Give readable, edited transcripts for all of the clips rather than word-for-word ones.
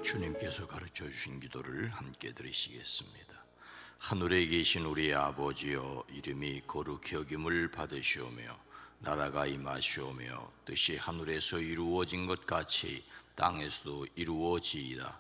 주님께서 가르쳐 주신 기도를 함께 드리시겠습니다. 하늘에 계신 우리 아버지여, 이름이 거룩히 여김을 받으시오며 나라가 임하시오며 뜻이 하늘에서 이루어진 것 같이 땅에서도 이루어지이다.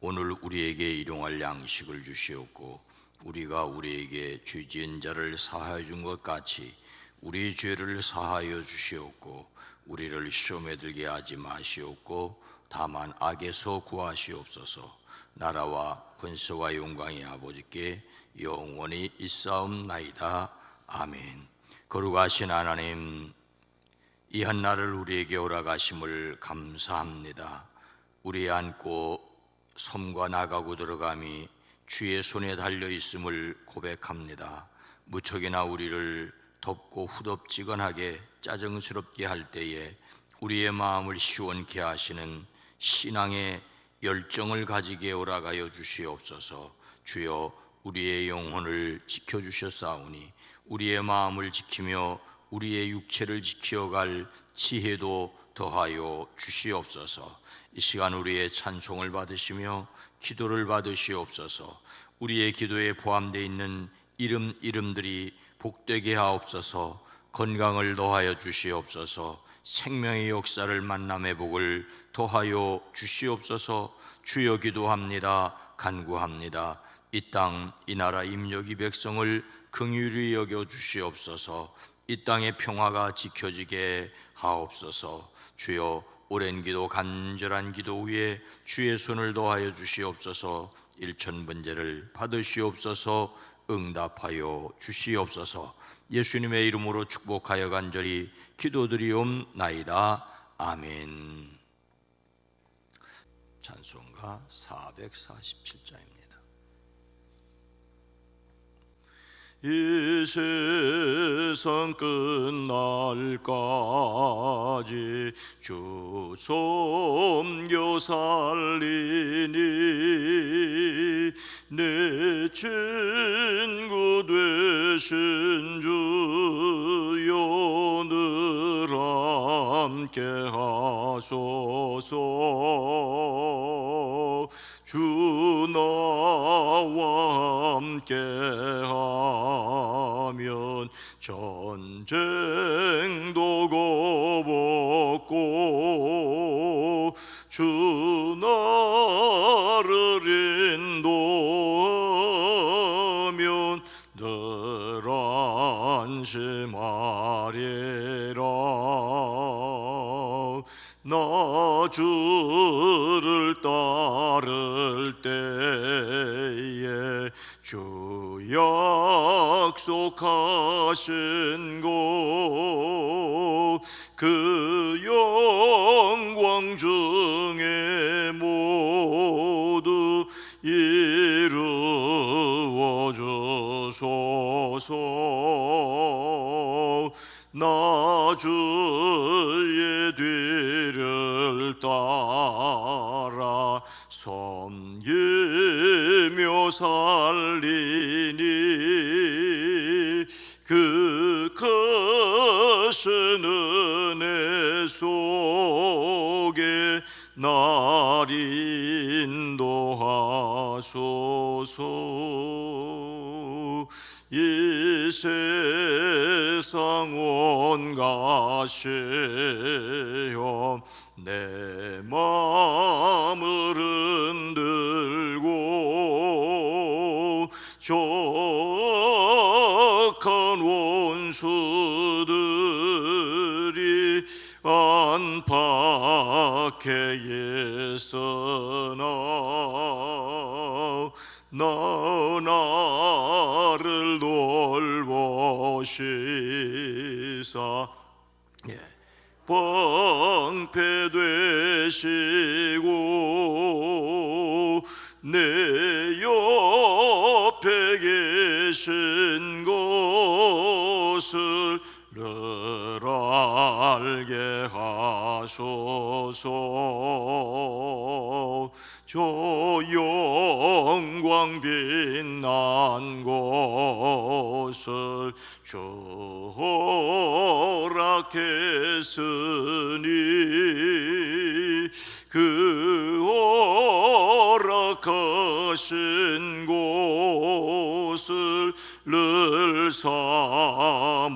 오늘 우리에게 일용할 양식을 주시옵고 우리가 우리에게 죄 지은 자를 사하여 준 것 같이 우리 죄를 사하여 주시옵고 우리를 시험에 들게 하지 마시옵고 다만 악에서 구하시옵소서. 나라와 권세와 영광이 아버지께 영원히 있사옵나이다. 아멘. 거룩하신 하나님, 이 한날을 우리에게 허락하심을 감사합니다. 우리 안고 섬과 나가고 들어감이 주의 손에 달려있음을 고백합니다. 무척이나 우리를 덥고 후덥지근하게 짜증스럽게 할 때에 우리의 마음을 시원케 하시는 신앙의 열정을 가지게 허락하여 주시옵소서. 주여, 우리의 영혼을 지켜주셨사오니 우리의 마음을 지키며 우리의 육체를 지켜갈 지혜도 더하여 주시옵소서. 이 시간 우리의 찬송을 받으시며 기도를 받으시옵소서. 우리의 기도에 포함되어 있는 이름들이 복되게 하옵소서. 건강을 더하여 주시옵소서. 생명의 역사를 만남의 복을 더하여 주시옵소서. 주여, 기도합니다. 간구합니다. 이 땅, 이 나라 임여기 백성을 긍휼히 여겨 주시옵소서. 이 땅의 평화가 지켜지게 하옵소서. 주여, 오랜 기도, 간절한 기도 위에 주의 손을 더하여 주시옵소서. 일천번제를 받으시옵소서. 응답하여 주시옵소서. 예수님의 이름으로 축복하여 간절히 기도드리옵나이다. 아멘. 찬송가 447자입니다. 이 세상 끝날까지 주 섬겨 살리니 내 친구 되신 주여 늘 함께 하소서. 주 나와 함께 하면 전쟁도 겁없고 주 나를 인도하면 늘 안심하리라. 나 주를 따를 때에 주 약속하신 곳 그 영광 중에 모두 이루어 주소서. 나 주의 뒤를 따라 섬기며 살리니 그 크신 은혜 속에 날 인도하소서. 이 세상 온갖 시험 내 마음을 흔들고 적한 원수들이 안팎에 있으나 나 나를 돌보시사 방패되시고 내 옆에 계신 것을 늘 알게 하소서. 저 영광 빛난 곳을 주 허락했으니 그 하신 곳을 늘 사모합니다.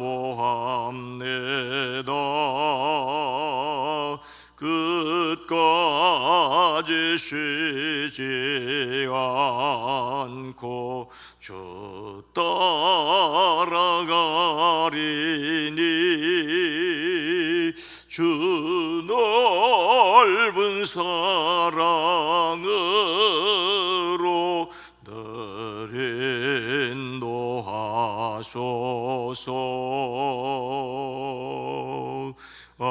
끝까지 쉬지 않고 주 따라가리니 주 넓은 사랑으로 늘 인도하소서. 아멘.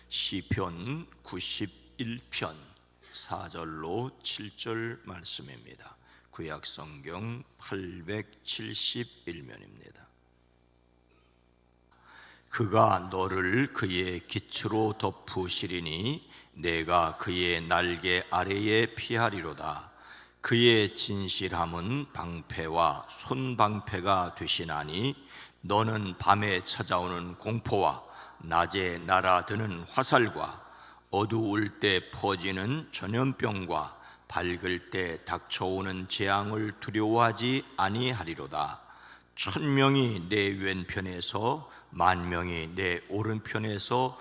시편 91편 4절로 7절 말씀입니다. 구약성경 871면입니다. 그가 너를 그의 기초로 덮으시리니 내가 그의 날개 아래에 피하리로다. 그의 진실함은 방패와 손방패가 되시나니 너는 밤에 찾아오는 공포와 낮에 날아드는 화살과 어두울 때 퍼지는 전염병과 밝을 때 닥쳐오는 재앙을 두려워하지 아니하리로다. 1000명이 내 왼편에서 10,000명이 내 오른편에서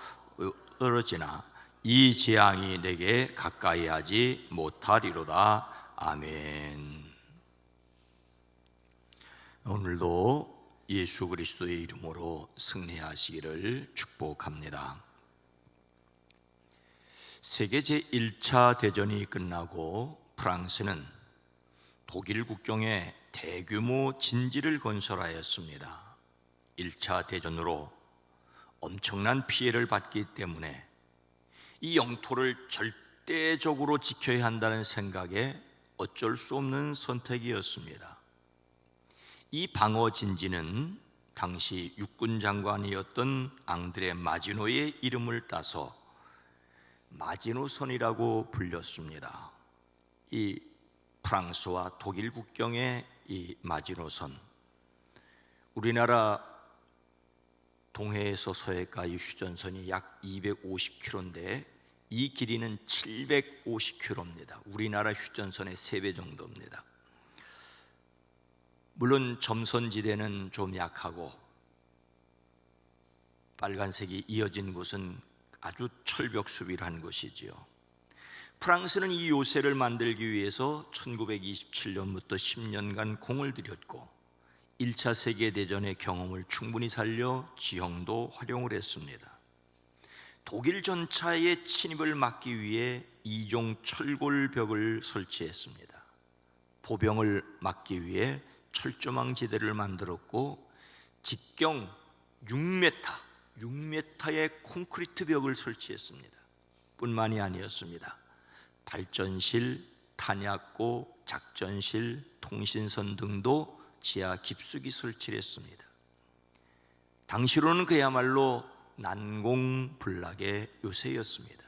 떨어지나 이 재앙이 내게 가까이 하지 못하리로다. 아멘. 오늘도 예수 그리스도의 이름으로 승리하시기를 축복합니다. 세계 제1차 대전이 끝나고 프랑스는 독일 국경에 대규모 진지를 건설하였습니다. 1차 대전으로 엄청난 피해를 받기 때문에 이 영토를 절대적으로 지켜야 한다는 생각에 어쩔 수 없는 선택이었습니다. 이 방어 진지는 당시 육군 장관이었던 앙드레 마지노의 이름을 따서 마지노선이라고 불렸습니다. 이 프랑스와 독일 국경의 이 마지노선, 우리나라 동해에서 서해까지 휴전선이 약 250km인데 이 길이는 750km입니다. 우리나라 휴전선의 3배 정도입니다. 물론 점선지대는 좀 약하고 빨간색이 이어진 곳은 아주 철벽 수비를 한 것이지요. 프랑스는 이 요새를 만들기 위해서 1927년부터 10년간 공을 들였고 1차 세계대전의 경험을 충분히 살려 지형도 활용을 했습니다. 독일 전차의 침입을 막기 위해 2종 철골벽을 설치했습니다. 보병을 막기 위해 철조망 지대를 만들었고 직경 6m의 콘크리트 벽을 설치했습니다. 뿐만이 아니었습니다. 발전실, 탄약고, 작전실, 통신선 등도 지하 깊숙이 설치를 했습니다. 당시로는 그야말로 난공불락의 요새였습니다.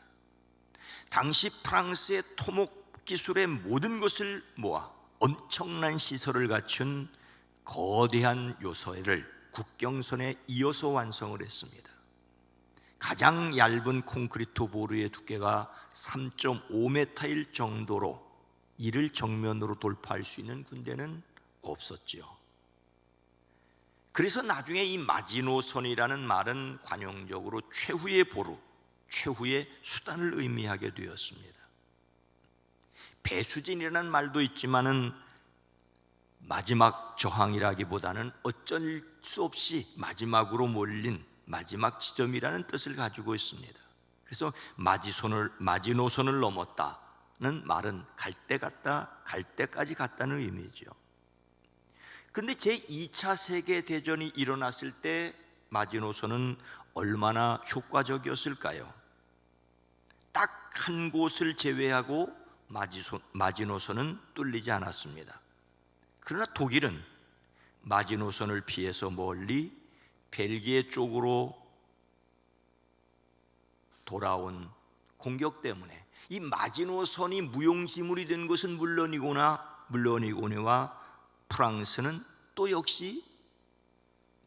당시 프랑스의 토목 기술의 모든 것을 모아 엄청난 시설을 갖춘 거대한 요새를 국경선에 이어서 완성을 했습니다. 가장 얇은 콘크리트 보루의 두께가 3.5m일 정도로 이를 정면으로 돌파할 수 있는 군대는 없었지요. 그래서 나중에 이 마지노선이라는 말은 관용적으로 최후의 보루, 최후의 수단을 의미하게 되었습니다. 배수진이라는 말도 있지만은 마지막 저항이라기보다는 어쩔 수 없이 마지막으로 몰린 마지막 지점이라는 뜻을 가지고 있습니다. 그래서 마지노선을 넘었다는 말은 갈 때 갔다, 갈 때까지 갔다는 의미죠. 그런데 제2차 세계대전이 일어났을 때 마지노선은 얼마나 효과적이었을까요? 딱 한 곳을 제외하고 마지노선은 뚫리지 않았습니다. 그러나 독일은 마지노선을 피해서 멀리 벨기에 쪽으로 돌아온 공격 때문에 이 마지노선이 무용지물이 된 것은 물론이거니와 프랑스는 또 역시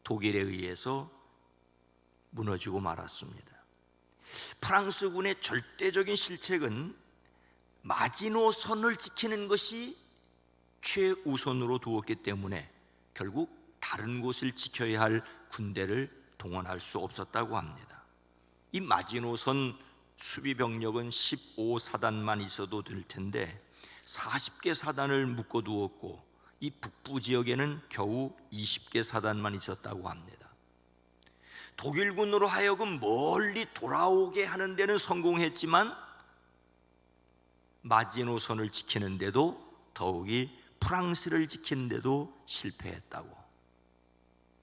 독일에 의해서 무너지고 말았습니다. 프랑스군의 절대적인 실책은 마지노선을 지키는 것이 최우선으로 두었기 때문에 결국 다른 곳을 지켜야 할 군대를 동원할 수 없었다고 합니다. 이 마지노선 수비 병력은 15사단만 있어도 될 텐데 40개 사단을 묶어두었고 이 북부 지역에는 겨우 20개 사단만 있었다고 합니다. 독일군으로 하여금 멀리 돌아오게 하는 데는 성공했지만 마지노선을 지키는 데도, 더욱이 프랑스를 지키는 데도 실패했다고.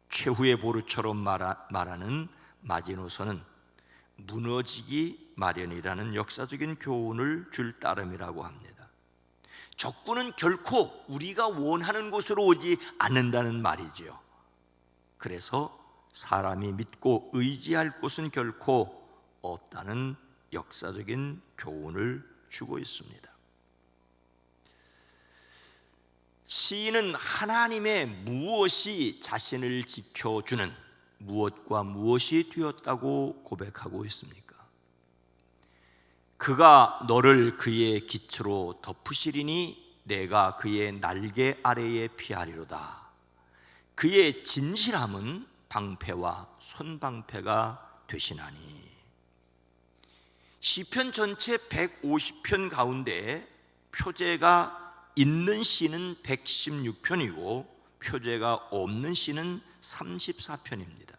최후의 보루처럼 말하는 마지노선은 무너지기 마련이라는 역사적인 교훈을 줄 따름이라고 합니다. 적군은 결코 우리가 원하는 곳으로 오지 않는다는 말이지요. 그래서 사람이 믿고 의지할 곳은 결코 없다는 역사적인 교훈을 주고 있습니다. 시인은 하나님의 무엇이 자신을 지켜주는, 무엇과 무엇이 되었다고 고백하고 있습니까? 그가 너를 그의 깃으로 덮으시리니 내가 그의 날개 아래에 피하리로다. 그의 진실함은 방패와 손방패가 되시나니. 시편 전체 150편 가운데 표제가 있는 시는 116편이고 표제가 없는 시는 34편입니다.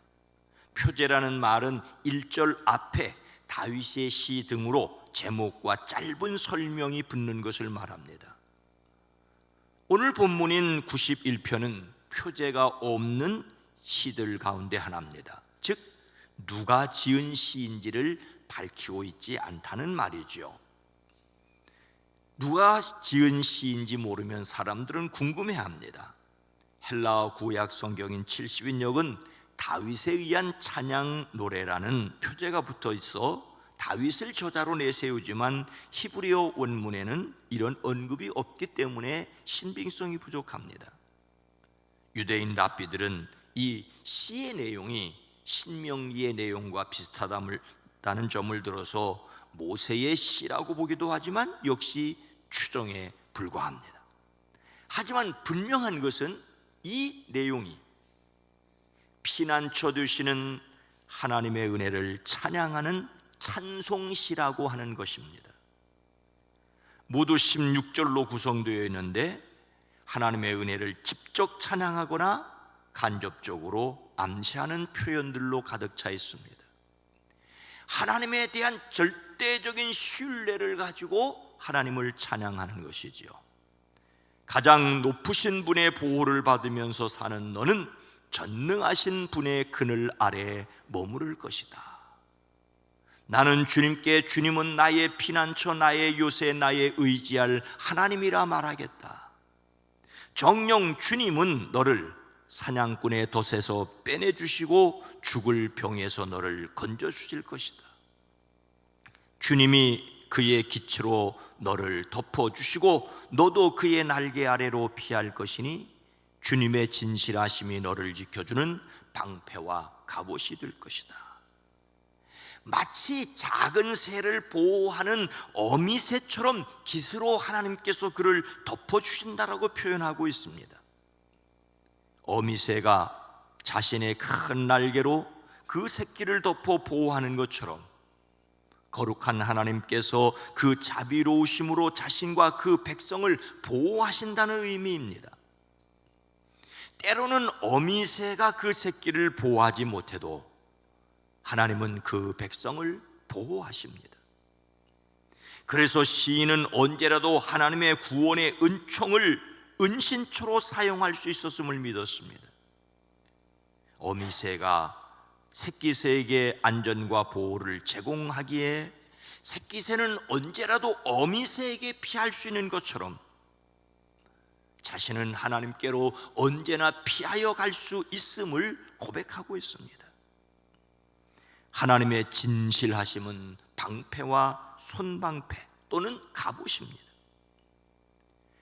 표제라는 말은 1절 앞에 다윗의 시 등으로 제목과 짧은 설명이 붙는 것을 말합니다. 오늘 본문인 91편은 표제가 없는 시들 가운데 하나입니다. 즉 누가 지은 시인지를 밝히고 있지 않다는 말이죠. 누가 지은 시인지 모르면 사람들은 궁금해합니다. 헬라어 구약 성경인 70인역은 다윗에 의한 찬양 노래라는 표제가 붙어 있어 다윗을 저자로 내세우지만 히브리어 원문에는 이런 언급이 없기 때문에 신빙성이 부족합니다. 유대인 랍비들은 이 시의 내용이 신명기의 내용과 비슷하다는 점을 들어서 모세의 시라고 보기도 하지만 역시 추정에 불과합니다. 하지만 분명한 것은 이 내용이 피난처 되시는 하나님의 은혜를 찬양하는 찬송시라고 하는 것입니다. 모두 16절로 구성되어 있는데 하나님의 은혜를 직접 찬양하거나 간접적으로 암시하는 표현들로 가득 차 있습니다. 하나님에 대한 절대적인 신뢰를 가지고 하나님을 찬양하는 것이지요. 가장 높으신 분의 보호를 받으면서 사는 너는 전능하신 분의 그늘 아래에 머무를 것이다. 나는 주님께 주님은 나의 피난처, 나의 요새, 나의 의지할 하나님이라 말하겠다. 정녕 주님은 너를 사냥꾼의 덫에서 빼내주시고 죽을 병에서 너를 건져주실 것이다. 주님이 그의 깃으로 너를 덮어주시고 너도 그의 날개 아래로 피할 것이니 주님의 진실하심이 너를 지켜주는 방패와 갑옷이 될 것이다. 마치 작은 새를 보호하는 어미새처럼 깃으로 하나님께서 그를 덮어주신다라고 표현하고 있습니다. 어미새가 자신의 큰 날개로 그 새끼를 덮어 보호하는 것처럼 거룩한 하나님께서 그 자비로우심으로 자신과 그 백성을 보호하신다는 의미입니다. 때로는 어미새가 그 새끼를 보호하지 못해도 하나님은 그 백성을 보호하십니다. 그래서 시인은 언제라도 하나님의 구원의 은총을 은신처로 사용할 수 있었음을 믿었습니다. 어미새가 새끼새에게 안전과 보호를 제공하기에 새끼새는 언제라도 어미새에게 피할 수 있는 것처럼 자신은 하나님께로 언제나 피하여 갈 수 있음을 고백하고 있습니다. 하나님의 진실하심은 방패와 손방패 또는 갑옷입니다.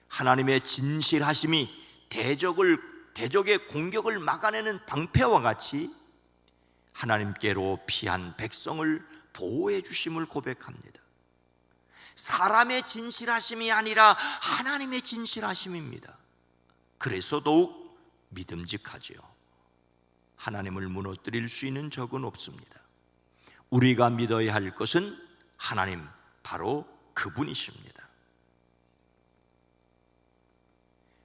하나님의 진실하심이 대적의 공격을 막아내는 방패와 같이 하나님께로 피한 백성을 보호해 주심을 고백합니다. 사람의 진실하심이 아니라 하나님의 진실하심입니다. 그래서 더욱 믿음직하지요. 하나님을 무너뜨릴 수 있는 적은 없습니다. 우리가 믿어야 할 것은 하나님, 바로 그분이십니다.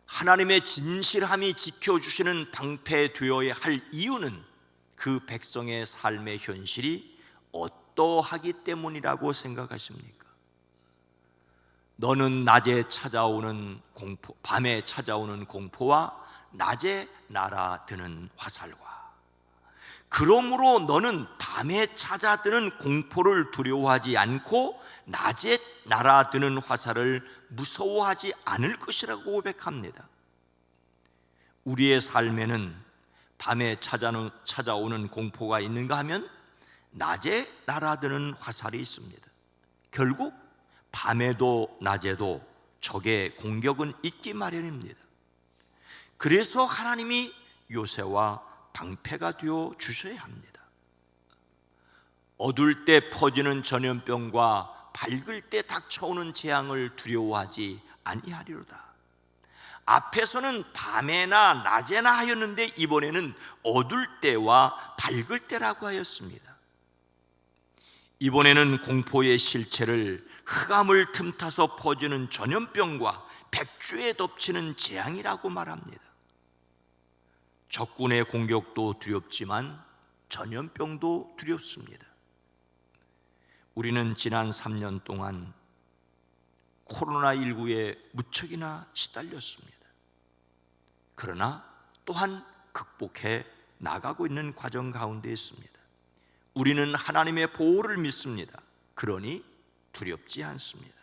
하나님의 진실함이 지켜주시는 방패되어야 할 이유는 그 백성의 삶의 현실이 어떠하기 때문이라고 생각하십니까? 너는 낮에 찾아오는 공포, 밤에 찾아오는 공포와 낮에 날아드는 화살과, 그러므로 너는 밤에 찾아드는 공포를 두려워하지 않고 낮에 날아드는 화살을 무서워하지 않을 것이라고 고백합니다. 우리의 삶에는 밤에 찾아오는 공포가 있는가 하면 낮에 날아드는 화살이 있습니다. 결국 밤에도 낮에도 적의 공격은 있기 마련입니다. 그래서 하나님이 요새와 방패가 되어 주셔야 합니다. 어두울 때 퍼지는 전염병과 밝을 때 닥쳐오는 재앙을 두려워하지 아니하리로다. 앞에서는 밤에나 낮에나 하였는데 이번에는 어두울 때와 밝을 때라고 하였습니다. 이번에는 공포의 실체를 흑암을 틈타서 퍼지는 전염병과 백주에 덮치는 재앙이라고 말합니다. 적군의 공격도 두렵지만 전염병도 두렵습니다. 우리는 지난 3년 동안 코로나19에 무척이나 시달렸습니다. 그러나 또한 극복해 나가고 있는 과정 가운데 있습니다. 우리는 하나님의 보호를 믿습니다. 그러니 두렵지 않습니다.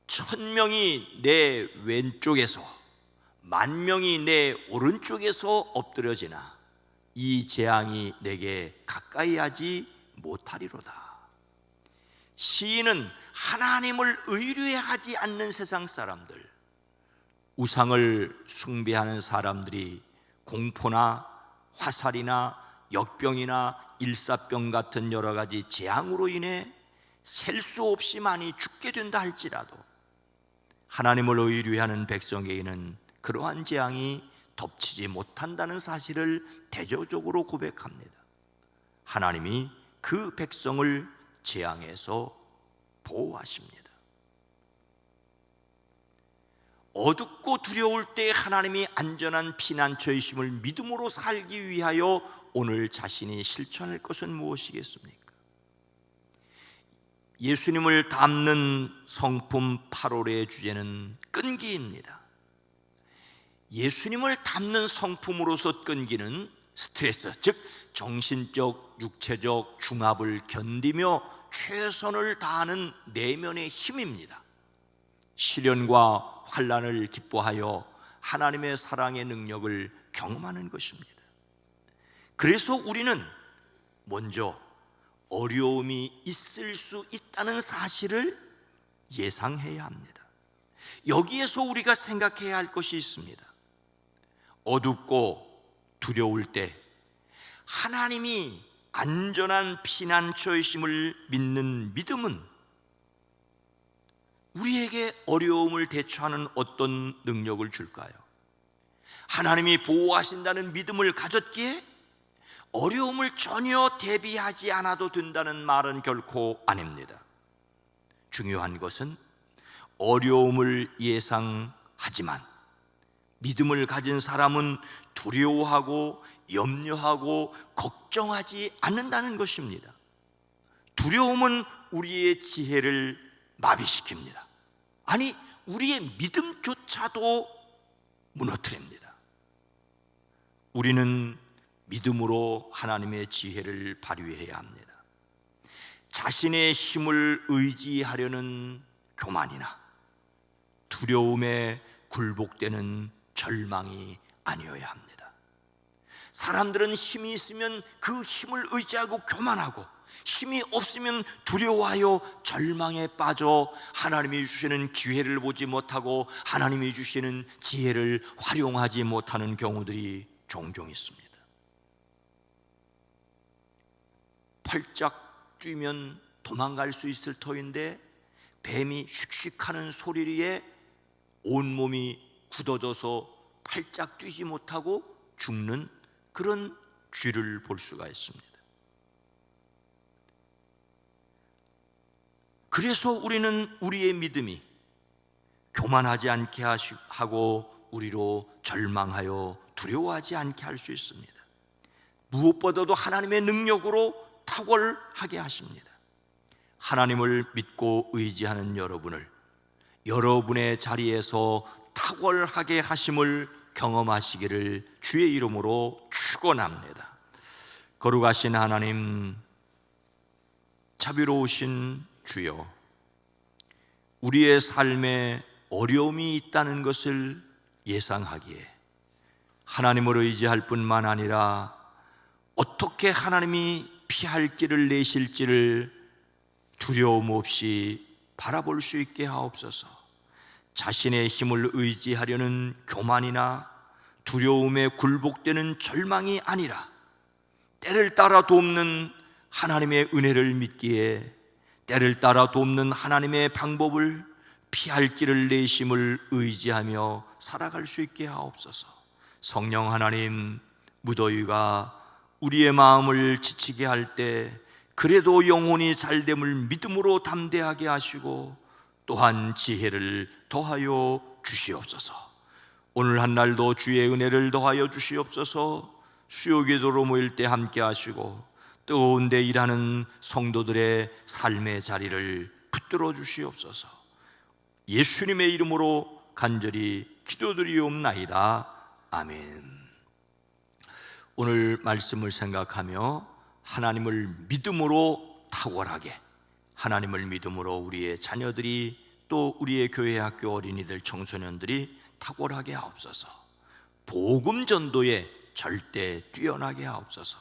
1000명이 내 왼쪽에서 10,000명이 내 오른쪽에서 엎드려지나 이 재앙이 내게 가까이 하지 못하리로다. 시인은 하나님을 의뢰하지 않는 세상 사람들, 우상을 숭배하는 사람들이 공포나 화살이나 역병이나 일사병 같은 여러 가지 재앙으로 인해 셀 수 없이 많이 죽게 된다 할지라도 하나님을 의뢰하는 백성에게는 그러한 재앙이 덮치지 못한다는 사실을 대조적으로 고백합니다. 하나님이 그 백성을 재앙에서 보호하십니다. 어둡고 두려울 때 하나님이 안전한 피난처이심을 믿음으로 살기 위하여 오늘 자신이 실천할 것은 무엇이겠습니까? 예수님을 담는 성품 8월의 주제는 끈기입니다. 예수님을 담는 성품으로서 끈기는 스트레스, 즉 정신적, 육체적 중압을 견디며 최선을 다하는 내면의 힘입니다. 시련과 환난을 기뻐하여 하나님의 사랑의 능력을 경험하는 것입니다. 그래서 우리는 먼저 어려움이 있을 수 있다는 사실을 예상해야 합니다. 여기에서 우리가 생각해야 할 것이 있습니다. 어둡고 두려울 때 하나님이 안전한 피난처이심을 믿는 믿음은 우리에게 어려움을 대처하는 어떤 능력을 줄까요? 하나님이 보호하신다는 믿음을 가졌기에 어려움을 전혀 대비하지 않아도 된다는 말은 결코 아닙니다. 중요한 것은 어려움을 예상하지만 믿음을 가진 사람은 두려워하고 염려하고 걱정하지 않는다는 것입니다. 두려움은 우리의 지혜를 마비시킵니다. 아니, 우리의 믿음조차도 무너뜨립니다. 우리는 믿음으로 하나님의 지혜를 발휘해야 합니다. 자신의 힘을 의지하려는 교만이나 두려움에 굴복되는 절망이 아니어야 합니다. 사람들은 힘이 있으면 그 힘을 의지하고 교만하고, 힘이 없으면 두려워하여 절망에 빠져 하나님이 주시는 기회를 보지 못하고 하나님이 주시는 지혜를 활용하지 못하는 경우들이 종종 있습니다. 펄짝 뛰면 도망갈 수 있을 터인데 뱀이 슉슉하는 소리에 온몸이 굳어져서 팔짝 뛰지 못하고 죽는 그런 쥐를 볼 수가 있습니다. 그래서 우리는 우리의 믿음이 교만하지 않게 하고 우리로 절망하여 두려워하지 않게 할 수 있습니다. 무엇보다도 하나님의 능력으로 탁월하게 하십니다. 하나님을 믿고 의지하는 여러분을 여러분의 자리에서 탁월하게 하심을 경험하시기를 주의 이름으로 축원합니다. 거룩하신 하나님, 자비로우신 주여, 우리의 삶에 어려움이 있다는 것을 예상하기에 하나님을 의지할 뿐만 아니라 어떻게 하나님이 피할 길을 내실지를 두려움 없이 바라볼 수 있게 하옵소서. 자신의 힘을 의지하려는 교만이나 두려움에 굴복되는 절망이 아니라 때를 따라 돕는 하나님의 은혜를 믿기에 때를 따라 돕는 하나님의 방법을 피할 길을 내심을 의지하며 살아갈 수 있게 하옵소서. 성령 하나님, 무더위가 우리의 마음을 지치게 할 때 그래도 영혼이 잘됨을 믿음으로 담대하게 하시고 또한 지혜를 더하여 주시옵소서. 오늘 한날도 주의 은혜를 더하여 주시옵소서. 수요기도로 모일 때 함께 하시고 뜨거운 데 일하는 성도들의 삶의 자리를 붙들어 주시옵소서. 예수님의 이름으로 간절히 기도드리옵나이다. 아멘. 오늘 말씀을 생각하며 하나님을 믿음으로 탁월하게, 하나님을 믿음으로 우리의 자녀들이 또 우리의 교회 학교 어린이들 청소년들이 탁월하게 하옵소서. 복음 전도에 절대 뛰어나게 하옵소서.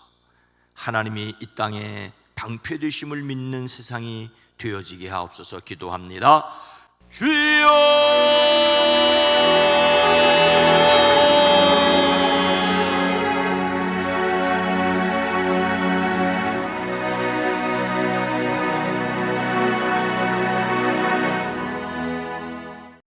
하나님이 이 땅에 방패되심을 믿는 세상이 되어지게 하옵소서. 기도합니다. 주여